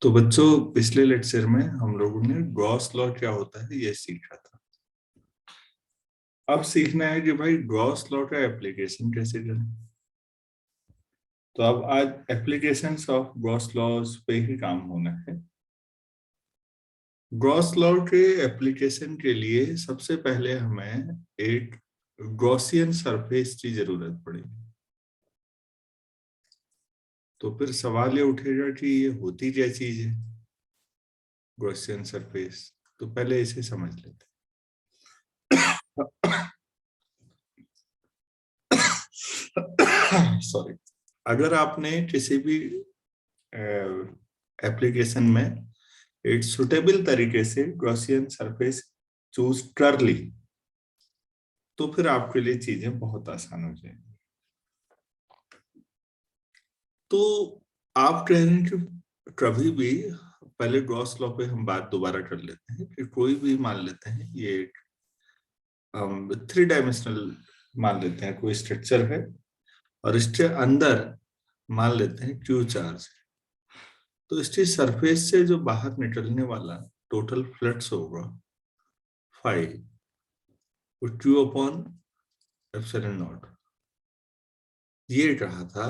तो बच्चों, पिछले लेक्चर में हम लोगों ने गॉस लॉ क्या होता है ये सीखा था। अब सीखना है कि भाई गॉस लॉ का एप्लीकेशन कैसे करें। तो अब आज एप्लीकेशंस ऑफ गॉस लॉज पे ही काम होना है। गॉस लॉ के एप्लीकेशन के लिए सबसे पहले हमें एक गॉसियन सरफेस की जरूरत पड़ेगी। तो फिर सवाल ये उठेगा कि ये होती क्या चीज है गॉसियन सरफेस। तो पहले इसे समझ लेते हैं। सॉरी। अगर आपने किसी भी एप्लीकेशन में एक सुटेबल तरीके से गॉसियन सरफेस चूज कर ली तो फिर आपके लिए चीजें बहुत आसान हो जाएंगी। तो आप कह रहे हैं कि कभी भी पहले गॉस लॉ पे हम बात दोबारा कर लेते हैं कि कोई भी मान लेते हैं ये हम 3 डायमेंशनल मान लेते हैं कोई स्ट्रक्चर है और इसके अंदर मान लेते हैं क्यू चार्ज। तो इसकी सरफेस से जो बाहर निकलने वाला टोटल फ्लक्स होगा 5 क्यू अपॉन एप्सिलॉन नॉट। ये कहा था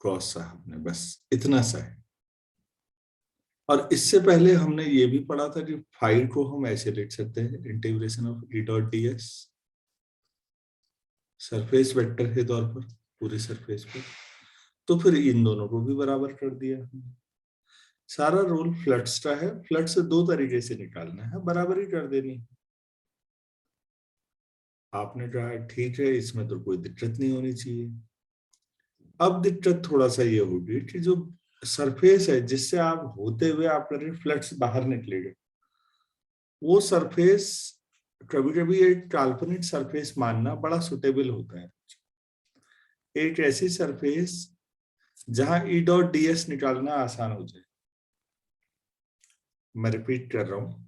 क्रॉस साहब ने, बस इतना सा है। और इससे पहले हमने ये भी पढ़ा था कि फाइव को हम ऐसे लिख सकते हैं integration of E dot D S surface vector के तौर पर पूरी सरफेस पर। तो फिर इन दोनों को भी बराबर कर दिया हमने। सारा रूल फ्लक्स का है, फ्लक्स दो तरीके से निकालना है, बराबरी कर देनी है। आपने कहा ठीक है, इसमें तो कोई दिक्कत नहीं होनी चाहिए। अब दिक्कत थोड़ा सा ये होगी कि जो सरफेस है जिससे आप होते हुए आपका रिफ्लेक्स बाहर निकलेगा, वो सरफेस कभी कभी एक काल्पनिक सरफेस मानना बड़ा सुटेबल होता है। एक ऐसी सरफेस जहां ई डॉट डी एस निकालना आसान हो जाए। मैं रिपीट कर रहा हूं,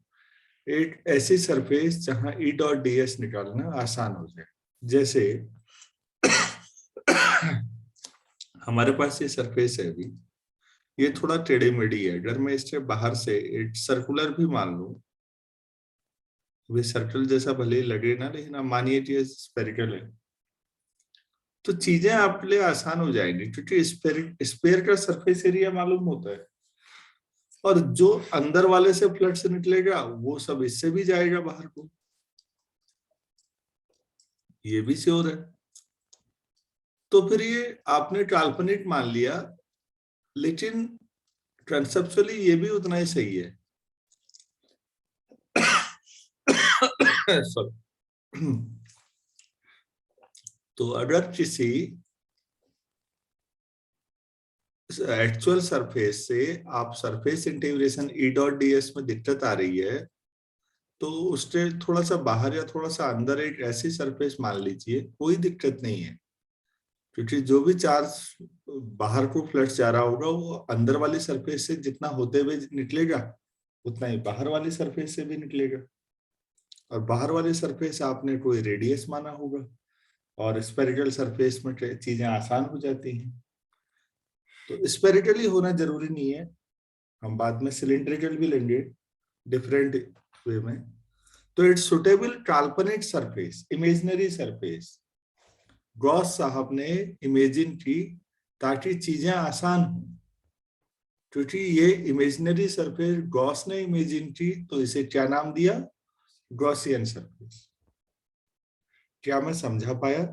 एक ऐसी सरफेस जहां ई डॉट डी एस निकालना आसान हो जाए। जैसे हमारे पास ये सरफेस है अभी, ये थोड़ा टेढ़ी मेढ़ी है। अगर मैं इसके बाहर से एक सर्कुलर भी मान लूं, वे सर्कल जैसा भले ही लगे ना, लेकिन आप मानिए कि ये स्फेरिकल है, तो चीजें आपके लिए आसान हो जाएंगी क्योंकि स्पेयर का सरफेस एरिया मालूम होता है। और जो अंदर वाले से फ्लक्स निकलेगा वो सब इससे भी जाएगा बाहर को, ये भी श्योर है। तो फिर ये आपने काल्पनिक मान लिया, लेकिन कंसेप्चुअली ये भी उतना ही सही है। सॉरी। तो अगर किसी एक्चुअल सरफेस से आप सरफेस इंटीग्रेशन ई डॉट डी एस में दिक्कत आ रही है, तो उससे थोड़ा सा बाहर या थोड़ा सा अंदर एक ऐसी सरफेस मान लीजिए, कोई दिक्कत नहीं है। क्योंकि जो भी चार्ज बाहर को फ्लक्स जा रहा होगा वो अंदर वाली सरफेस से जितना होते हुए निकलेगा उतना ही बाहर वाली सरफेस से भी निकलेगा। और बाहर वाली सरफेस आपने कोई रेडियस माना होगा, और स्पेरिकल सरफेस में चीजें आसान हो जाती हैं। तो स्पेरिकली होना जरूरी नहीं है, हम बाद में सिलिंड्रिकल भी लेंगे डिफरेंट वे में। तो इट्स सुटेबल काल्पनिक सरफेस, इमेजिनरी सरफेस गॉस साहब ने इमेजिन की ताकि चीजें आसान हो। क्योंकि ये इमेजिनरी सरफेस गॉस ने इमेजिन की, तो इसे क्या नाम दिया? Gaussian surface. क्या मैं समझा पाया?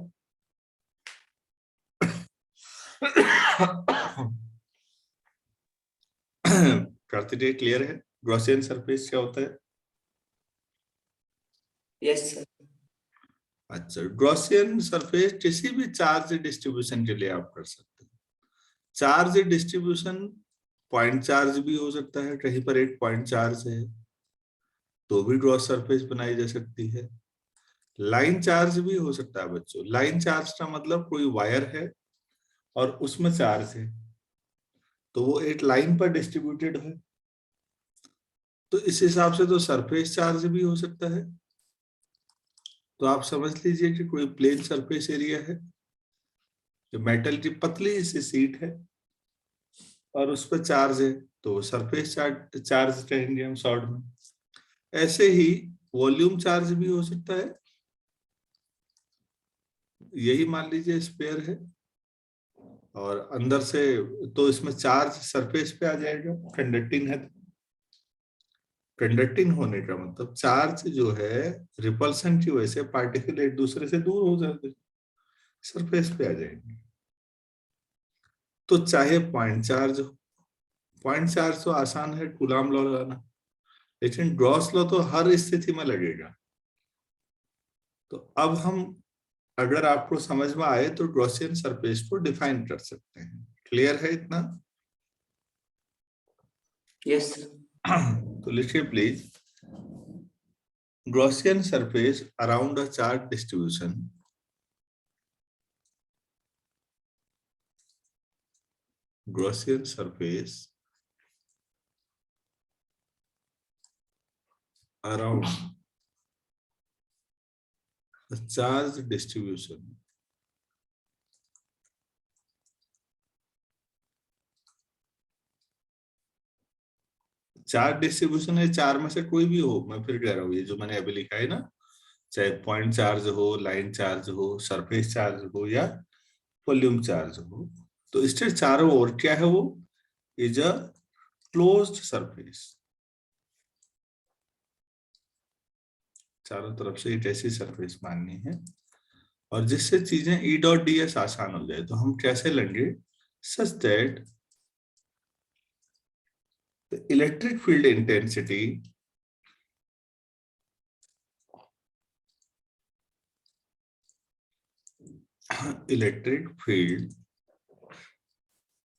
कार्तिकेय क्लियर है गॉसियन सरफेस क्या होता है? Yes sir. अच्छा, गॉसियन सरफेस किसी भी चार्ज डिस्ट्रीब्यूशन के लिए आप कर सकते हैं। चार्ज डिस्ट्रीब्यूशन पॉइंट चार्ज भी हो सकता है, कहीं पर एक पॉइंट चार्ज है तो भी गॉस सरफेस बनाई जा सकती है। लाइन चार्ज भी हो सकता है बच्चों। लाइन चार्ज का मतलब कोई वायर है और उसमें चार्ज है, तो वो एक लाइन पर डिस्ट्रीब्यूटेड है, तो इस हिसाब से तो सरफेस चार्ज भी हो सकता है। तो आप समझ लीजिए कि कोई प्लेन सरफेस एरिया है जो मेटल की पतली सी सीट है, और उस पर चार्ज है तो सरफेस चार्ज चार्ज कहेंगे हम शॉर्ट में। ऐसे ही वॉल्यूम चार्ज भी हो सकता है, यही मान लीजिए स्फीयर है और अंदर से, तो इसमें चार्ज सरफेस पे आ जाएगा, कंडक्टिंग है। कंडक्टिंग होने का मतलब चार्ज जो है रिपल्सन की वजह से पार्टिकल एक दूसरे से दूर हो जाते, सरफेस पे आ जाएंगे। तो चाहे पॉइंट चार्ज हो, पॉइंट चार्ज तो आसान है कूलाम लॉ लगाना, लेकिन ग्रॉस लॉ तो हर स्थिति में लगेगा। तो अब हम, अगर आपको समझ में आए तो गॉसियन सरफेस को डिफाइन कर सकते हैं। क्लियर है इतना? यस। तो लिखिए please, Gaussian surface around a charge distribution Gaussian surface around the charge distribution charge distribution है, चार में से कोई भी हो, मैं फिर कह रहा हूँ ये जो मैंने अभी लिखा है ना, चाहे पॉइंट चार्ज हो, लाइन चार्ज हो, सरफेस चार्ज हो या वॉल्यूम चार्ज हो, तो इसके चारों ओर क्या है, वो इज अ क्लोज्ड सरफेस। चारों तरफ से एक ऐसी सरफेस माननी है और जिससे चीजें ई डॉट डी एस आसान हो जाए। तो हम कैसे लेंगे, such that the electric field intensity electric field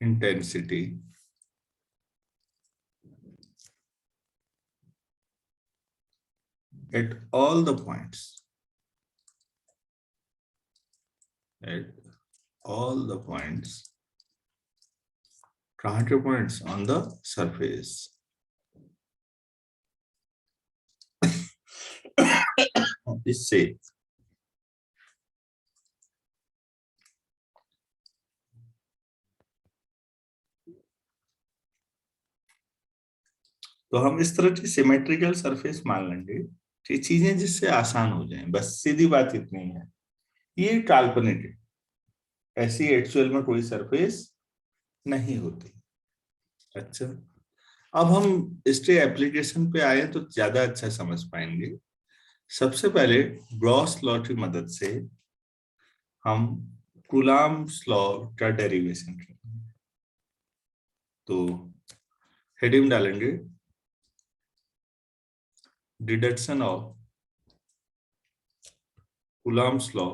intensity at all the points, at all the points, counter points on the surface इससे तो हम इस तरह की सिमेट्रिकल सरफेस मान लेंगे कि चीजें जिससे आसान हो जाएं, बस सीधी बात इतनी है। ये काल्पनिक है, ऐसी एक्चुअल में कोई सरफेस नहीं होती। अच्छा, अब हम इसके एप्लीकेशन पे आए तो ज्यादा अच्छा समझ पाएंगे। सबसे पहले गॉस लॉ की मदद से हम कूलाम्स लॉ का डेरिवेशन करेंगे। तो हेडिंग डालेंगे deduction of coulombs law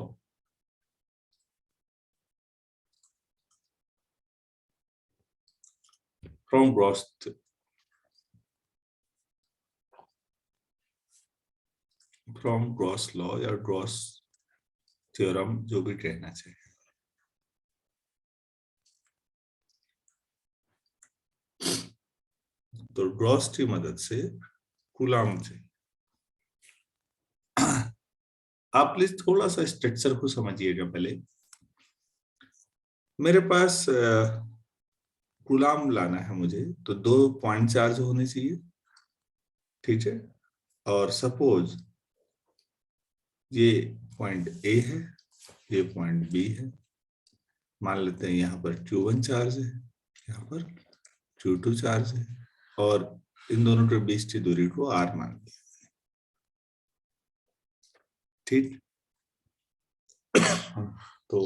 from Gauss law या गॉस थ्योरम, जो भी कहना चाहिए। तो गॉस की मदद से कूलाम से, आप प्लीज थोड़ा सा स्ट्रक्चर को समझिएगा पहले। मेरे पास कूलाम लाना है मुझे, तो 2 पॉइंट चार्ज होने चाहिए, ठीक है। और सपोज ये पॉइंट ए है, ये पॉइंट बी है, मान लेते हैं यहाँ पर Q1 चार्ज है, यहाँ पर Q2 चार्ज है, और इन दोनों के बीच की दूरी को R मान लिया, ठीक। तो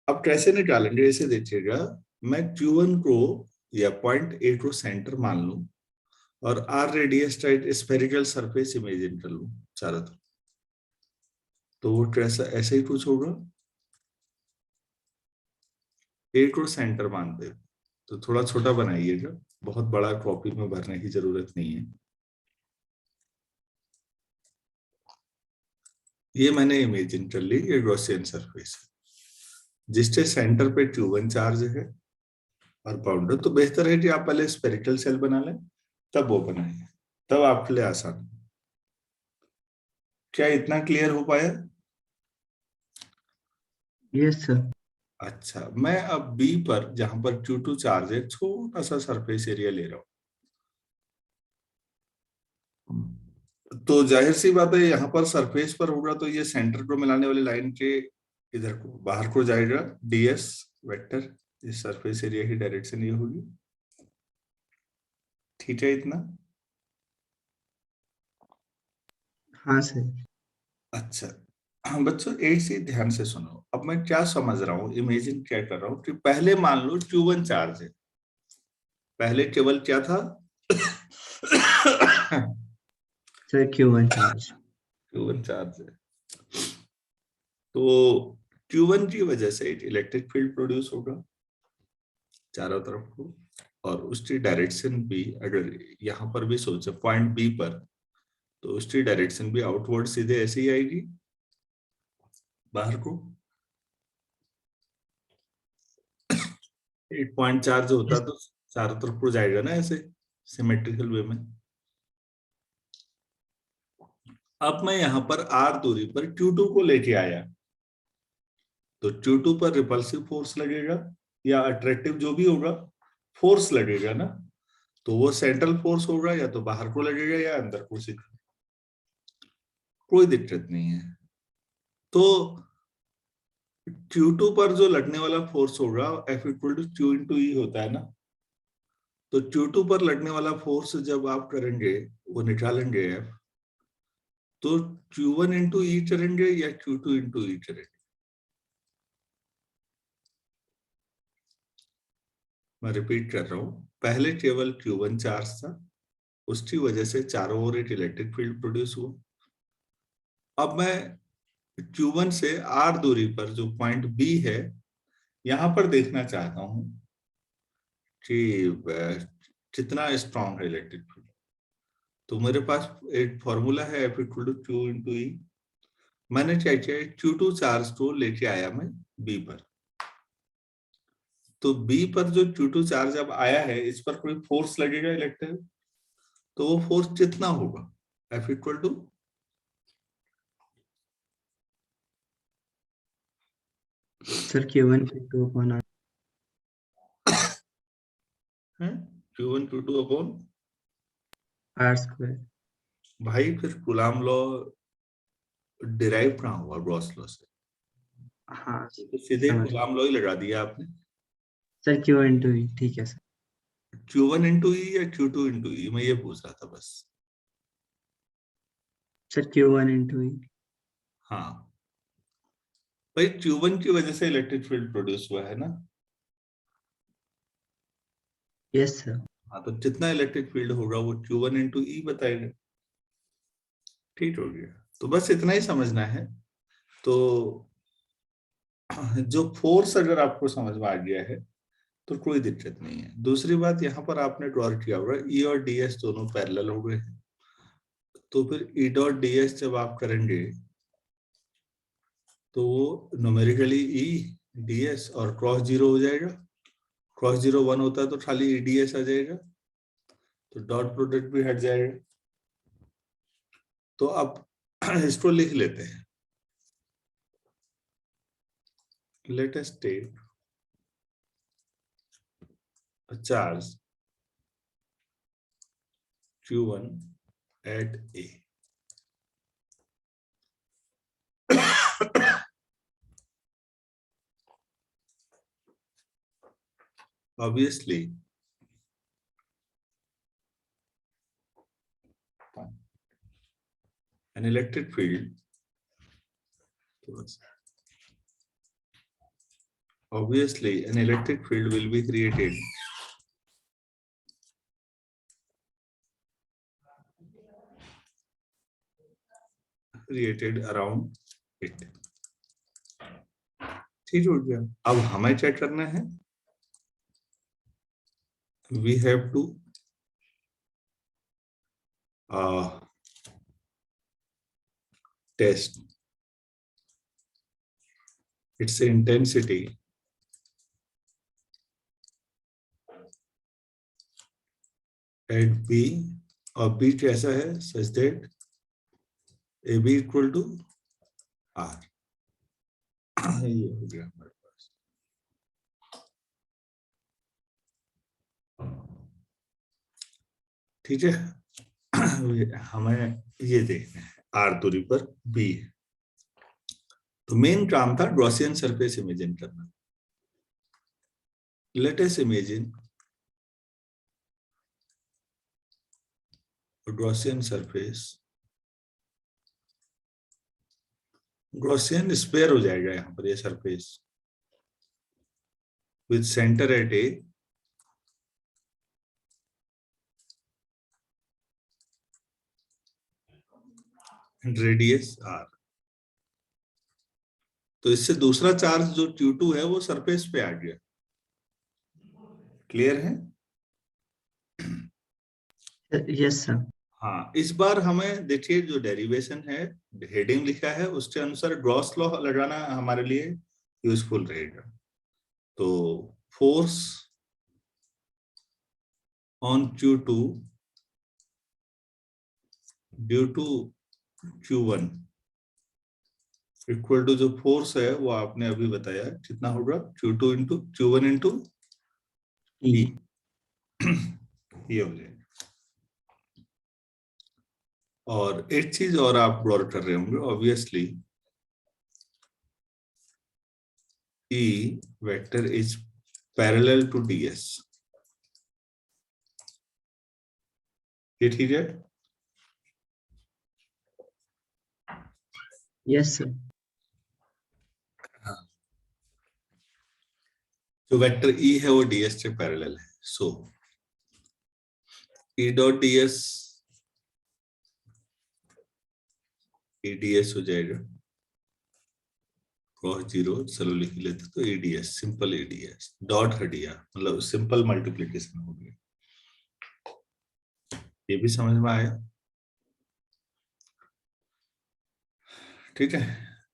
अब कैसे निकालेंगे, इसे देखिएगा। मैं Q1 को या पॉइंट ए को सेंटर मान लूं और R रेडियस का एक स्फेरिकल सरफेस इमेजिन कर लूं चारों तरफ, तो वो कैसा, ऐसे ही कुछ होगा। ए को सेंटर मानते हैं तो थोड़ा छोटा बनाइएगा, बहुत बड़ा कॉपी में भरने की जरूरत नहीं है। ये मैंने इमेजिन कर ली, ये गॉसियन सरफेस है जिसके सेंटर पे Q1 चार्ज है और बाउंडर। तो बेहतर है कि आप पहले स्फेरिकल सेल बना लें, तब वो बनाइए, तब आपके लिए आसान। क्या इतना क्लियर हो पाया? Yes sir. अच्छा, मैं अब बी पर जहां पर Q2 चार्ज है छोटा सा सरफेस एरिया ले रहा हूँ, तो जाहिर सी बात है यहाँ पर सरफेस पर होगा तो ये सेंटर को मिलाने वाली लाइन के इधर को बाहर को जाएगा ds वेक्टर, इस सरफेस एरिया की डायरेक्शन ये होगी। ठीक है इतना? हाँ सर। अच्छा, हाँ बच्चों एक चीज ध्यान से सुनो, अब मैं क्या समझ रहा हूँ, इमेजिन क्या कर रहा हूँ कि पहले मान लो Q1 चार्ज है, पहले केवल क्या था sir Q1 charge. Q1 charge है, तो Q1 की वजह से एक इलेक्ट्रिक फील्ड प्रोड्यूस होगा चारों तरफ को, और उसकी डायरेक्शन भी अगर यहां पर भी सोचे पॉइंट बी पर, तो उसकी डायरेक्शन भी आउटवर्ड सीधे ऐसे ही आएगी बाहर को। एक पॉइंट चार्ज होता तो चारों तरफ को जाएगा ना ऐसे सिमेट्रिकल वे में। अब मैं यहां पर r दूरी पर Q2 को लेके आया, तो Q2 पर रिपल्सिव फोर्स लगेगा या अट्रैक्टिव जो भी होगा फोर्स लगेगा ना, तो वो सेंट्रल फोर्स होगा, या तो बाहर को लगेगा या अंदर को सीधा, कोई दिक्कत नहीं है। तो Q2 पर जो लगने वाला फोर्स होगा F equal to Q into E होता है ना, तो Q2 पर लगने वाला फोर्स जब आप करेंगे वो निकालेंगे F, तो Q1 इंटू ई करेंगे या Q2 इंटू ई करेंगे? मैं रिपीट कर रहा हूं, पहले केवल Q1 चार्ज था, उसकी वजह से चारों ओर एक इलेक्ट्रिक फील्ड प्रोड्यूस हुआ। अब मैं Q1 से r दूरी पर जो पॉइंट B है यहां पर देखना चाहता हूं कि कितना स्ट्रॉन्ग है इलेक्ट्रिक फील्ड। तो मेरे पास एक फॉर्मूला है F equal to Q into E. मैंने क्या किया, Q2 चार्ज को लेके आया मैं B पर, तो B पर जो Q2 चार्ज अब आया है इस पर कोई फोर्स लगेगा इलेक्ट्रिक, तो वो फोर्स कितना होगा? F इक्वल टू सर Q1 Q2 upon R। Q1 Q2 upon R square. भाई, फिर कूलाम लॉ डिराइव कहाँ हुआ गॉस लॉ से? हाँ तो सीधे समझ गया। कूलाम लॉ ही लगा दिया आपने। सर Q इंटू ई, ठीक है सर। Q1 इंटू ई या Q2 इंटू ई, मैं ये पूछ रहा था बस। सर Q1 इंटू ई। हाँ भाई, Q1 की वजह से इलेक्ट्रिक फील्ड प्रोड्यूस हुआ है ना, यस सर। हाँ तो जितना इलेक्ट्रिक फील्ड होगा वो Q1 इंटू ई बताएगा। ठीक हो गया, तो बस इतना ही समझना है। तो जो फोर्स अगर आपको समझ में आ गया है तो कोई दिक्कत नहीं है। दूसरी बात, यहाँ पर आपने ड्रॉ किया होगा ई और डी एस दोनों पैरेलल हो गए हैं, तो फिर ई डॉट डी एस जब आप करेंगे तो वो न्यूमेरिकली ई डी एस और क्रॉस जीरो हो जाएगा। क्रॉस जीरो 1 होता है तो खाली ई डी एस आ जाएगा, तो डॉट प्रोडक्ट भी हट जाएगा। तो अब इसको लिख लेते हैं। Let us take a charge Q1 at A. Obviously, an electric field, obviously an electric field will be created around it. ठीक हो गया। अब हमें क्या करना है, we have to test its intensity at B, और B कैसा है, such that AB equal to R। ये हो गया हमारे पास। ठीक है। हमें ये देखना है आर दूरी पर बी है। तो मेन काम था गॉसियन सरफेस इमेजिन करना। Let us imagine Gaussian surface. Gaussian square हो जाएगा यहाँ पर ये surface with centre at A and radius R. तो इससे दूसरा चार्ज जो Q2 है वो सरफेस पे आ गया। क्लियर है? Yes sir. हाँ, इस बार हमें देखिए जो डेरिवेशन है, हेडिंग लिखा है उसके अनुसार ग्रॉस लॉ लगाना हमारे लिए यूजफुल रहेगा। तो force on Q2 due to Q1 equal to जो फोर्स है वो आपने अभी बताया कितना होगा, Q2 इंटू Q1 इंटू ई। E। ये हो जाएगा। और एक चीज और आप गौर कर रहे होंगे obviously, E vector is parallel to DS। ये ठीक है? Yes sir. जो वेक्टर E है वो DS से पैरेलल है। So E dot DS EDS हो जाएगा cos 0, चलो लिख लेते तो EDS, simple EDS dot Hatia, मतलब सिंपल मल्टीप्लिकेशन हो गया। ये भी समझ में आया? ठीक है।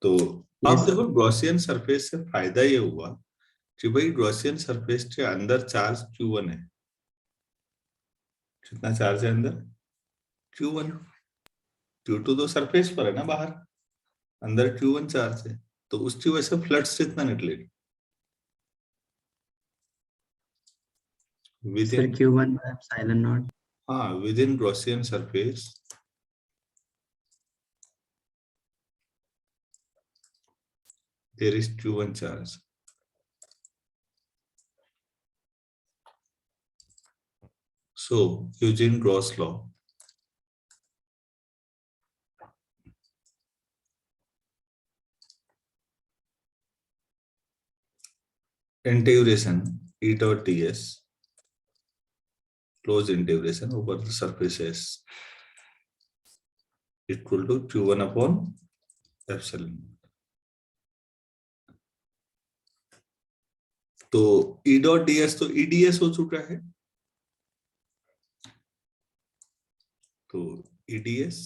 तो अब यस देखो गॉसियन सरफेस से फायदा ये हुआ कि भाई गॉसियन सरफेस के अंदर चार्ज Q1 है। कितना चार्ज है अंदर? Q1। Q2 तो सरफेस पर है ना बाहर, अंदर Q1 चार्ज है। तो उसकी वजह से फ्लक्स कितना निकलेगा with sir in? Q1 by epsilon naught. हाँ, within Gaussian surface there is Q1 charge. So using Gauss law, integration E dot ds, closed integration over the surface S equal to Q1 upon epsilon. तो E dot ds तो EDS हो चुका है। तो EDS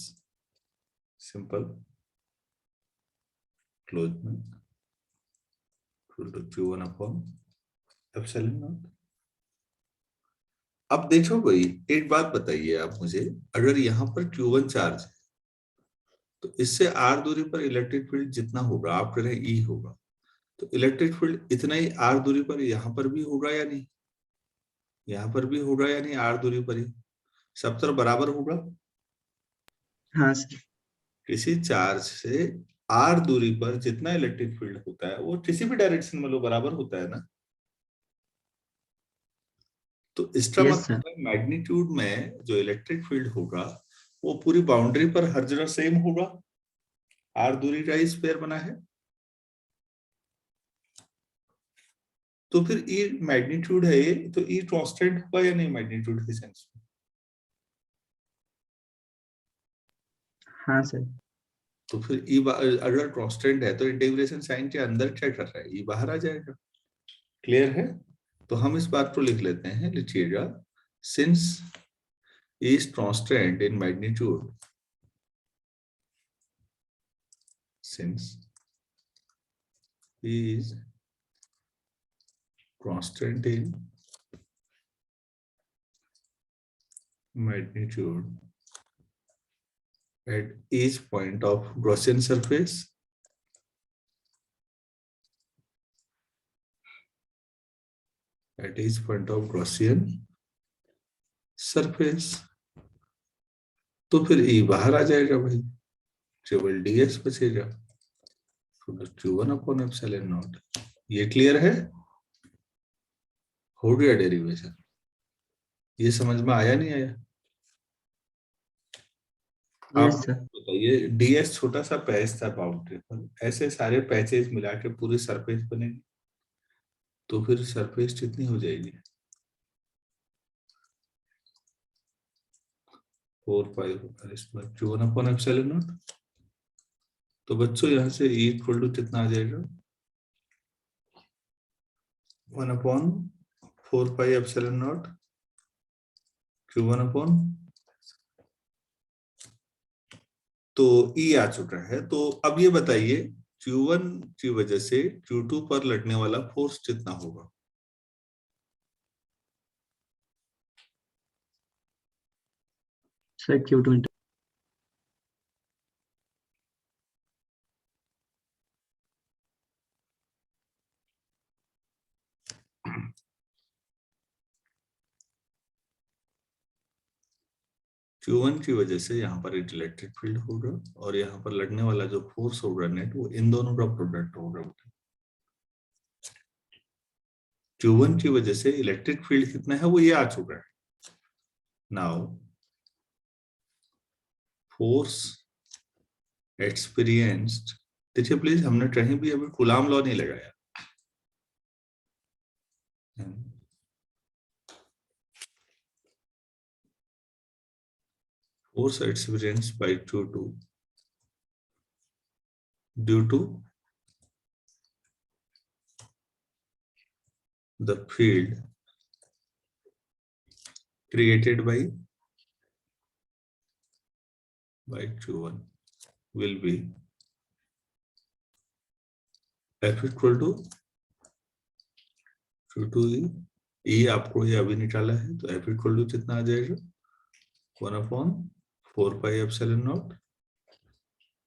simple close में equal to Q1 upon epsilon not. अब देखो भाई, एक बात बताइए आप मुझे, अगर यहाँ पर Q1 चार्ज है तो इससे R दूरी पर इलेक्ट्रिक फील्ड जितना होगा, आप कह रहे हैं E होगा, तो इलेक्ट्रिक फील्ड इतना ही R दूरी पर यहाँ पर भी होगा या नहीं? यहाँ पर भी होगा या नहीं? R दूरी पर ही सब तरफ बराबर होगा। हाँ सर। किसी चार्ज से R दूरी पर जितना इलेक्ट्रिक फील्ड होता है वो किसी भी डायरेक्शन में लो बराबर होता है ना। तो इसका यस सर। मतलब है मैग्नीट्यूड में जो इलेक्ट्रिक फील्ड होगा वो पूरी बाउंड्री पर हर जगह सेम होगा। R दूरी का ही स्क्वायर बना है। तो फिर E मैग्नीट्यूड है ये, तो E कांस्टेंट होगा या नहीं मैग्नीट्यूड के सेंस में? हाँ सर। तो फिर E अगर कांस्टेंट है तो इंटीग्रेशन साइन के अंदर क्या कर रहा है, E बाहर आ जाएगा। क्लियर है? तो हम इस बात को लिख लेते हैं, लिखिएगा, since E is constant in magnitude, since E is constant in magnitude at each point of Gaussian surface, at each point of Gaussian surface, तो फिर ई बाहर आ जाएगा भाई, केवल ds बचेगा, q1 अपॉन एप्सिलॉन नॉट। ये क्लियर है? हो गया डेरिवेशन। ये समझ में आया नहीं आया? आप यस सर। बताइए, ds छोटा सा पैच था बाउंड्री पर, ऐसे सारे पैचेस मिला के पूरी सरफेस बनेगी, तो फिर सरफेस कितनी हो जाएगी? 4 पाई q1 अपॉन एप्सिलॉन नॉट। तो बच्चों यहाँ से e इक्वल टू कितना आ जाएगा? 1/4 pi epsilon not q1 upon, तो E आ चुका है। तो अब ये बताइए Q1 की वजह से Q2 पर लगने वाला फोर्स कितना होगा? Sir Q2 into. Q1 की वजह से यहाँ पर एक इलेक्ट्रिक फील्ड होगा, और यहाँ पर लगने वाला जो फोर्स होगा नेट, वो इन दोनों का प्रोडक्ट होगा। Q1 की वजह से इलेक्ट्रिक फील्ड कितना है वो ये आ चुका है। नाउ फोर्स एक्सपीरियंस्ड, देखिए प्लीज, हमने कहीं भी अभी कूलाम लॉ नहीं लगाया। Force experienced by Q2 due to the field created by Q1 will be F equal to Q2E। E आपको ये अभी निकाला है, तो F equal to कितना आ जाएगा? 1/4 pi epsilon not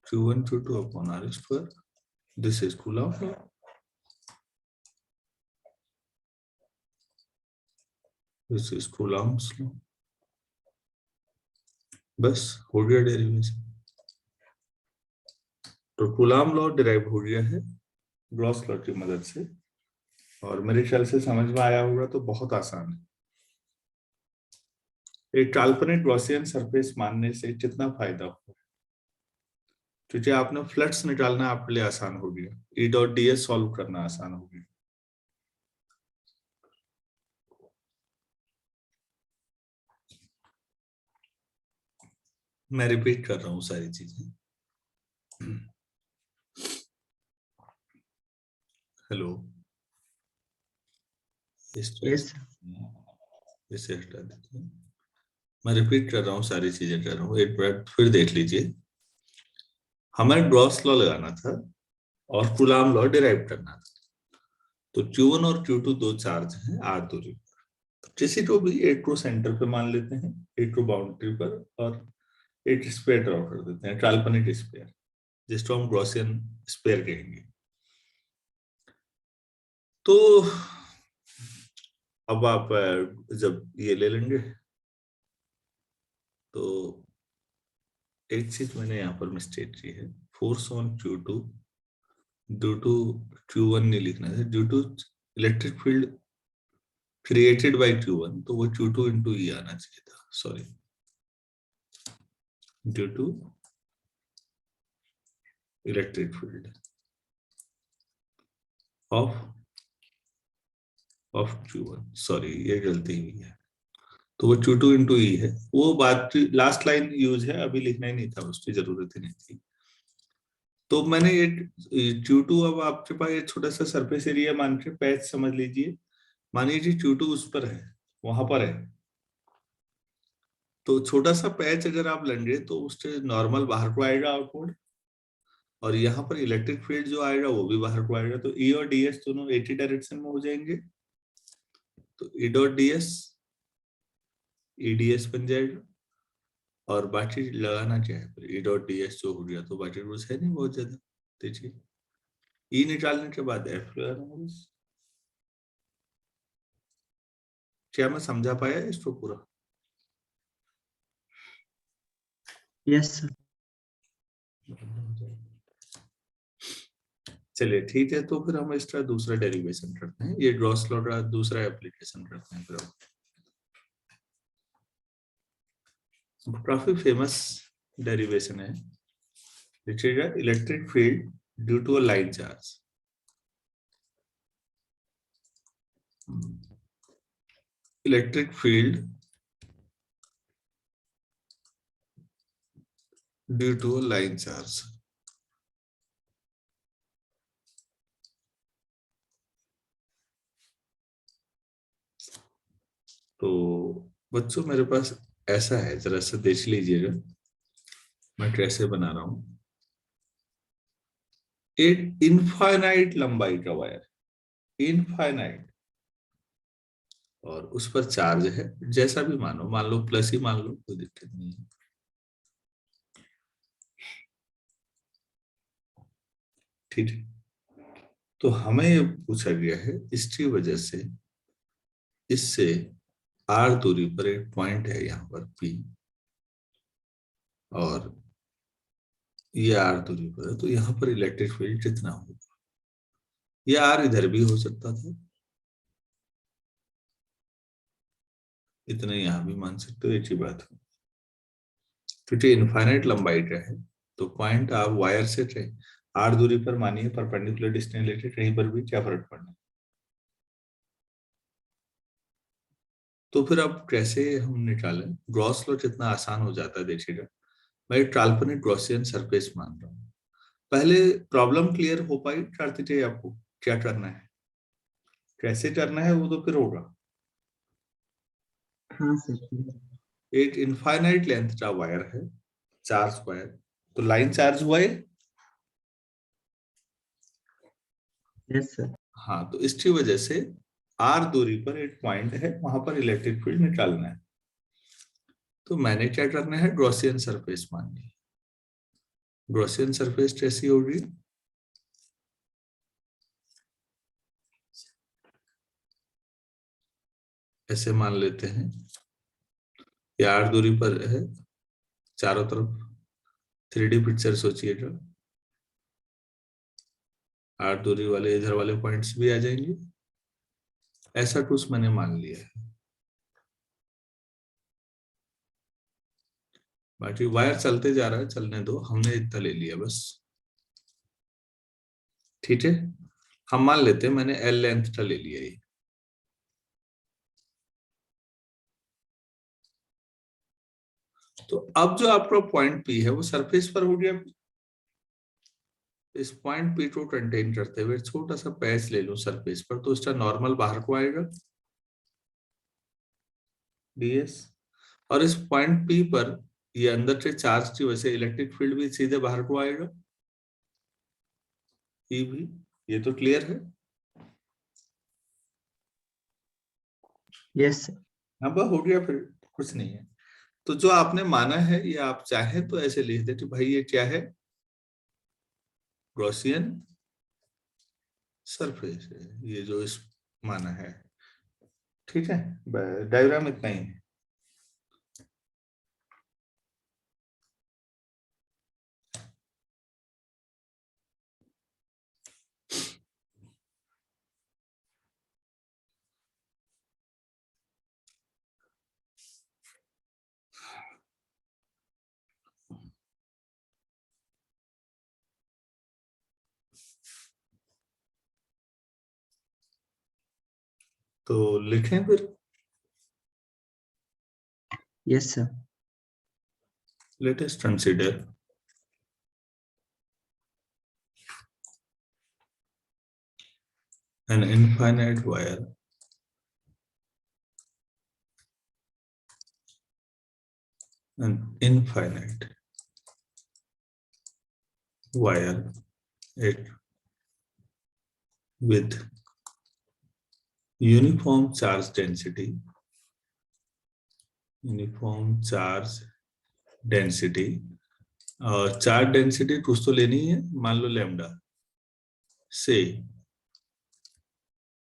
Q1 Q2 upon R square. This is Coulomb law. This is Coulomb's law. बस हो गया डेरिवेशन। तो कूलॉम लॉ डिराइव हो गया है गॉस लॉ की मदद से, और मेरे ख्याल से समझ में आया होगा, तो बहुत आसान है। एक काल्पनिक गॉसियन सरफेस मानने से कितना फायदा होगा? क्योंकि आपने फ्लक्स निकालना आपके लिए आसान हो गया, ई डॉट डी एस सॉल्व करना आसान हो गया। मैं रिपीट कर रहा हूँ सारी चीजें। Hello, yes. इसे हटा देते हैं। मैं रिपीट कर रहा हूँ, सारी चीजें कर रहा हूँ, एक बार फिर देख लीजिए। हमें गॉस लॉ लगाना था और कूलॉम लॉ डिराइव करना था। तो Q1 और Q2 दो चार्ज हैं r दूरी पर, किसी को भी एक को सेंटर पे मान लेते हैं, एक को बाउंड्री पर, और एक स्पेयर ड्रॉ कर देते हैं, काल्पनिक स्पेयर, जिसको हम गॉसियन स्पेयर कहेंगे। तो अब आप जब ये ले लेंगे, तो एक चीज मैंने यहाँ पर मिस्टेक की है, force on Q2 due to Q1 नहीं लिखना है, due to electric field created by Q1, तो वो Q2 इंटू ई आना चाहिए था, sorry, due to electric field of Q1, sorry ये गलती हुई है। तो वो Q2 इंटू ई है, वो बात लास्ट लाइन यूज है, अभी लिखना ही नहीं था, उसकी जरूरत ही नहीं थी। तो मैंने ये Q2, अब आपके पास एक छोटा सा सरफेस एरिया मान के पैच समझ लीजिए, मान लीजिए Q2 उस पर है, वहां पर है, तो छोटा सा पैच अगर आप लेंगे तो उससे नॉर्मल बाहर को आएगा आउटवर्ड, और यहाँ पर इलेक्ट्रिक फील्ड जो आएगा वो भी बाहर को आएगा, तो ई और ds दोनों एक ही डायरेक्शन में हो जाएंगे, तो ई डॉट ds eds बन जाएगा। और बाकी लगाना क्या है फिर, ई डॉट ds जो हो गया, तो बाकी कुछ है नहीं बहुत ज्यादा। देखिए, ई निकालने के बाद एफ लगाना है बस। क्या मैं समझा पाया इसको पूरा? Yes, sir. चलिए ठीक है, तो फिर हम इसका दूसरा डेरिवेशन करते हैं। ये ग्रॉस लॉ का दूसरा एप्लीकेशन करते हैं फिर हम। काफी फेमस डेरिवेशन है, लिखिएगा electric field due to a line charge. Electric field due to a line charge. तो बच्चों मेरे पास ऐसा है, जरा सा देख लीजिएगा मैं कैसे बना रहा हूं। एक इनफाइनाइट लंबाई का वायर, इनफाइनाइट, और उस पर चार्ज है, जैसा भी मानो, मान लो प्लस ही मान लो, कोई दिक्कत नहीं है। ठीक है, तो हमें ये पूछा गया है इसकी वजह से इससे आर दूरी पर एक पॉइंट है यहाँ पर पी, और ये आर दूरी पर है, तो यहाँ पर इलेक्ट्रिक फील्ड कितना होगा। ये आर इधर भी हो सकता था, इतना यहाँ भी मान सकते हो, एक ही बात है। क्योंकि इनफाइनाइट लंबाई का है तो पॉइंट आप वायर से थे आर दूरी पर मानिए, परपेंडिकुलर डिस्टेंस लेके कहीं पर भी क्या फर्क पड़ना। तो फिर अब कैसे हम निकालें, ग्रॉस लॉ कितना आसान हो जाता है देखिएगा। मैं काल्पनिक गॉसियन सरफेस मान रहा हूँ। पहले प्रॉब्लम क्लियर हो पाई कार्तिकेय, आपको क्या करना है, कैसे करना है वो तो फिर होगा। हाँ सर। एक इनफाइनाइट लेंथ का वायर है, चार्ज वायर, तो लाइन चार्ज हुआ है। Yes sir. हाँ, तो इसकी वजह से आर दूरी पर एक पॉइंट है, वहां पर इलेक्ट्रिक फील्ड निकालना है। तो मैंने क्या करना है, गॉसियन सरफेस माननी है। गॉसियन सरफेस कैसी होगी, ऐसे मान लेते हैं, ये आर दूरी पर है, चारों तरफ 3D पिक्चर सोचिएगा। आर दूरी वाले इधर वाले पॉइंट्स भी आ जाएंगे, ऐसा कुछ मैंने मान लिया है। बाकी वायर चलते जा रहा है, चलने दो, हमने इतना ले लिया बस। ठीक है, हम मान लेते हैं मैंने एल लेंथ का ले लिया ये। तो अब जो आपका पॉइंट पी है वो सरफेस पर हो गया। इस पॉइंट पी को कंटेन करते हुए छोटा सा पैच ले लूं सरफेस पर, तो इसका नॉर्मल बाहर को आएगा ds, और इस पॉइंट पी पर ये अंदर से चार्ज की वजह से इलेक्ट्रिक फील्ड भी सीधे बाहर को आएगा, ई भी। ये तो क्लियर है। Yes sir. अब हो गया, फिर कुछ नहीं है। तो जो आपने माना है ये आप चाहें तो ऐसे लिख दे कि भाई ये क्या है, गॉसियन सरफेस है, ये जो इस माना है। ठीक है, डायग्राम इतना ही है। तो लिखें फिर। Yes sir. Let us consider an infinite wire it with uniform charge density, और चार्ज डेंसिटी कुछ तो लेनी है, मान लो लैम्डा से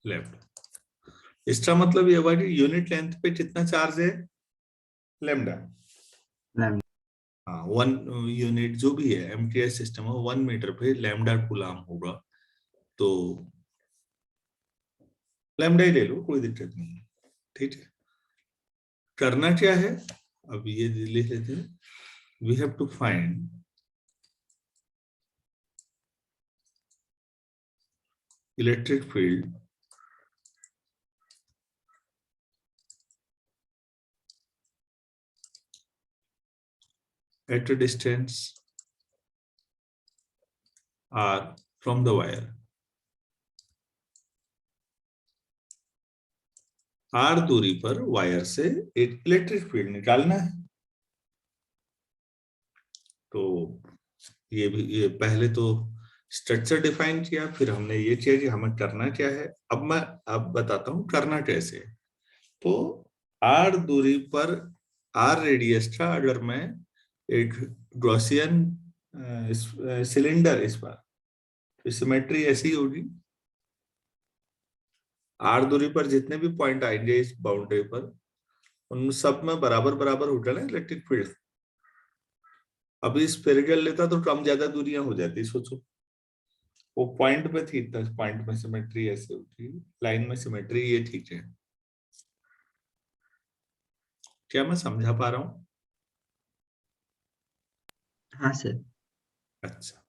लैम्डा। इसका मतलब ये हुआ कि यूनिट लेंथ पे कितना चार्ज है, लैम्डा। हाँ 1 यूनिट जो भी है एमटीएस सिस्टम है 1 मीटर पे लैम्डा कूलाम होगा, तो लैम्डा ही ले लो, कोई दिक्कत नहीं है। ठीक है, करना क्या है, अब ये लिख लेते हैं, we have to find electric field at a distance r from the wire। r दूरी पर वायर से एक इलेक्ट्रिक फील्ड निकालना है। तो ये पहले तो स्ट्रक्चर डिफाइन किया, फिर हमने ये किया कि हमें करना क्या है। अब मैं बताता हूं करना कैसे है। तो r दूरी पर r रेडियस का अगर मैं एक गॉसियन सिलेंडर, इस बार सिमेट्री ऐसी होगी, r दूरी पर जितने भी पॉइंट आएंगे इस बाउंड्री पर उन सब में बराबर बराबर होगा ना इलेक्ट्रिक फील्ड। अभी स्फेरिकल लेता तो कम ज्यादा दूरियां हो जाती, सोचो वो पॉइंट पे थी, पॉइंट में सिमेट्री ऐसे होती, लाइन में सिमेट्री, ये ठीक है। क्या मैं समझा पा रहा हूं? हाँ सर। अच्छा,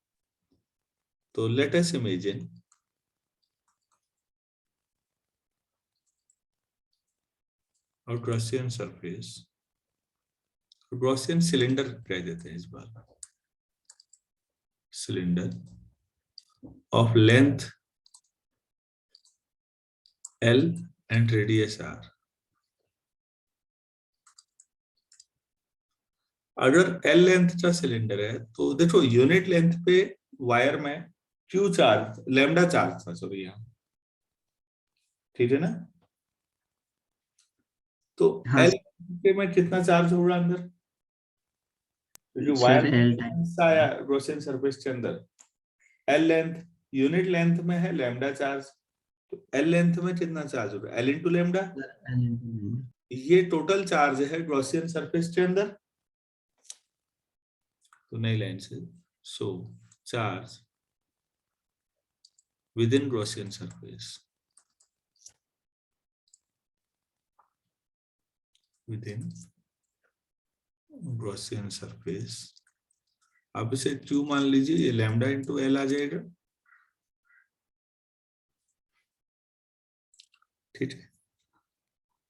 तो लेट अस इमेजिन और गॉसियन सरफेस, गॉसियन सिलेंडर कह देते हैं इस बार, cylinder of length L and radius R। अगर L लेंथ का सिलेंडर है तो देखो यूनिट लेंथ पे वायर में Q चार्ज, लैम्डा चार्ज था सॉरी यहाँ, ठीक है ना। तो हाँ L पे में कितना चार्ज होगा अंदर, क्योंकि वायर सर, में एल कितना टाइम। हिस्सा आया गॉसियन सरफेस के अंदर, L लेंथ, यूनिट लेंथ में है लैम्डा चार्ज, तो L लेंथ में कितना चार्ज होगा, L इंटू लैम्डा। ये टोटल चार्ज है गॉसियन सरफेस के अंदर, तो नई लाइन से, so charge within Gaussian surface, within Gaussian surface, आप इसे Q मान लीजिए, ये लैम्डा इंटू L आ जाएगा। ठीक है,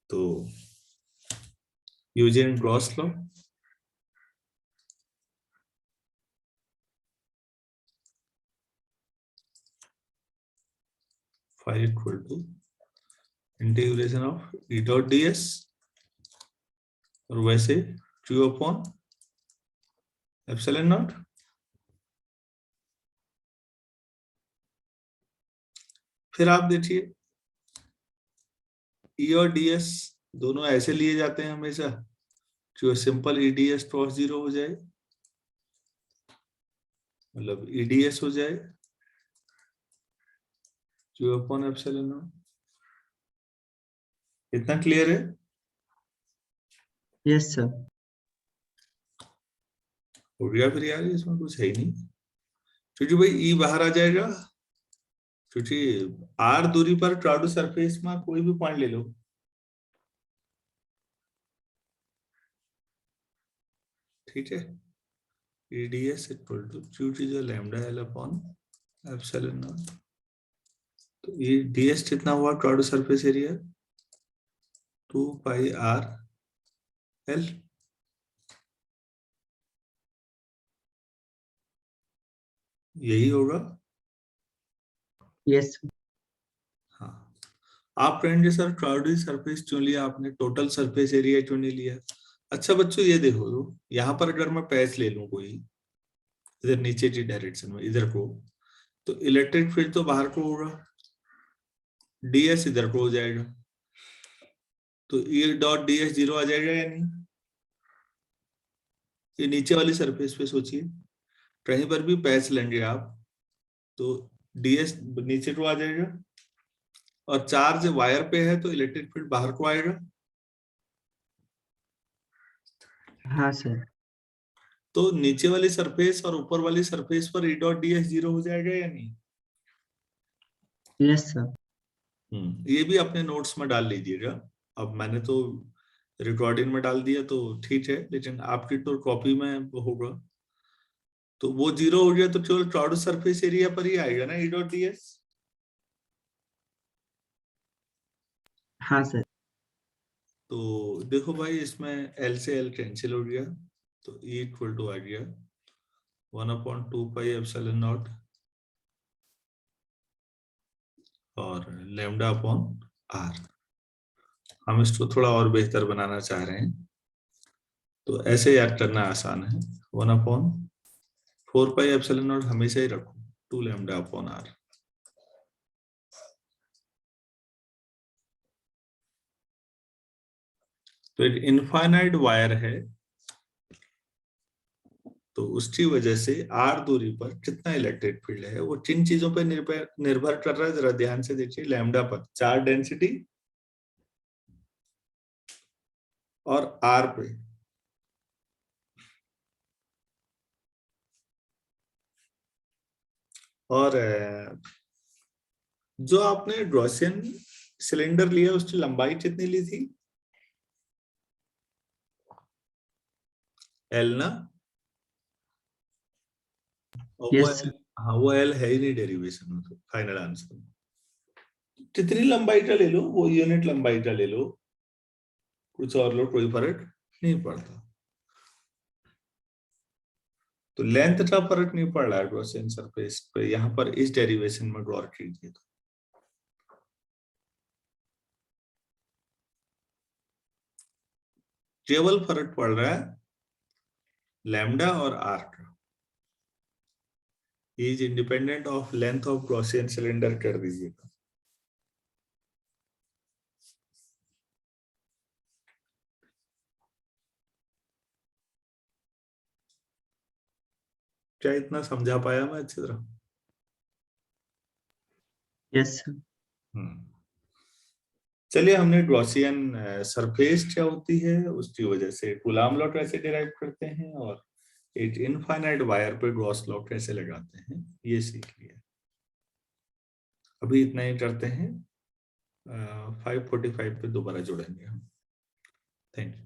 तो using Gauss law, phi equal to integration of E dot D S, और वैसे Q अपॉन एप्सिलॉन नॉट। फिर आप देखिए E और ds दोनों ऐसे लिए जाते हैं हमेशा, जो सिंपल EDS क्रॉस जीरो हो जाए, मतलब EDS हो जाए Q अपॉन एप्सिलॉन नॉट। इतना क्लियर है? Yes sir. हो गया फिर यार, इसमें कुछ है ही नहीं, क्योंकि भाई E बाहर आ जाएगा, क्योंकि R दूरी पर क्राउड सरफेस में कोई भी पॉइंट ले लो, ठीक है, EDS इक्वल टू Q जो lambda L upon epsilon not. तो ये ds कितना हुआ क्राउड सरफेस एरिया, 2 पाई R L, यही होगा। यस। हाँ, आप कहेंगे सर क्राउडी सरफेस क्यों लिया आपने, टोटल सरफेस एरिया क्यों नहीं लिया। अच्छा बच्चों ये देखो, यहाँ पर अगर मैं पैच ले लूं कोई, इधर नीचे की डायरेक्शन में इधर को, तो इलेक्ट्रिक फील्ड तो बाहर को होगा, ds इधर को हो जाएगा, तो E डॉट ds जीरो आ जाएगा या नहीं। ये नीचे वाली सरफेस पे सोचिए, कहीं पर भी पैच लेंगे आप तो ds नीचे को आ जाएगा, और चार्ज वायर पे है तो इलेक्ट्रिक फील्ड बाहर को आएगा। हाँ सर। तो नीचे वाली सरफेस और ऊपर वाली सरफेस पर ई डॉट डी एस 0 हो जाएगा या नहीं? Yes sir. ये भी अपने नोट्स में डाल लीजिएगा। अब मैंने तो रिकॉर्डिंग में डाल दिया तो ठीक है, लेकिन आपकी तो कॉपी में होगा। तो वो 0 हो गया तो केवल क्राउड सरफेस एरिया पर ही आएगा ना ई डॉट डी एस। हाँ सर। तो देखो भाई, इसमें एल से एल कैंसिल हो गया, तो ई इक्वल टू आ गया 1/2 पाई एप्सिलॉन नॉट और लैम्डा अपॉन आर। हम इसको थोड़ा और बेहतर बनाना चाह रहे हैं, तो ऐसे याद करना आसान है। 1/4 पाई एप्सिलॉन नॉट हमेशा ही रखो 2 लैम्डा अपॉन आर। तो एक इनफाइनाइट वायर है, तो उसकी वजह से आर दूरी पर कितना इलेक्ट्रिक फील्ड है वो किन चीजों पर निर्भर कर रहा है, जरा ध्यान से देखिए। लैम्डा पर चार्ज डेंसिटी और आर पे। और जो आपने गॉसियन सिलेंडर लिया उसकी लंबाई कितनी ली थी? एल ना? और वो यस एल, सर। हाँ वो एल है ही नहीं डेरिवेशन में, तो फाइनल आंसर कितनी लंबाई का ले लो, वो यूनिट लंबाई का ले लो, कुछ और लो, कोई फर्क नहीं पड़ता। तो लेंथ का फर्क नहीं पड़ रहा है गॉसियन सरफेस पे, यहाँ पर इस डेरिवेशन में गौर कीजिए। तो केवल फर्क पड़ रहा है लैम्डा और आर का। Is independent of length of Gaussian cylinder कर दीजिएगा। क्या इतना समझा पाया मैं अच्छी तरह? Yes sir. चलिए, हमने गॉसियन सरफेस क्या होती है उसकी वजह से कूलाम लॉ कैसे डिराइव करते हैं, और एक इनफाइनाइट वायर पे गॉस लॉ कैसे लगाते हैं, ये सीख लिया। अभी इतना ही करते हैं, 5:45 पे दोबारा जुड़ेंगे हम। Thank you.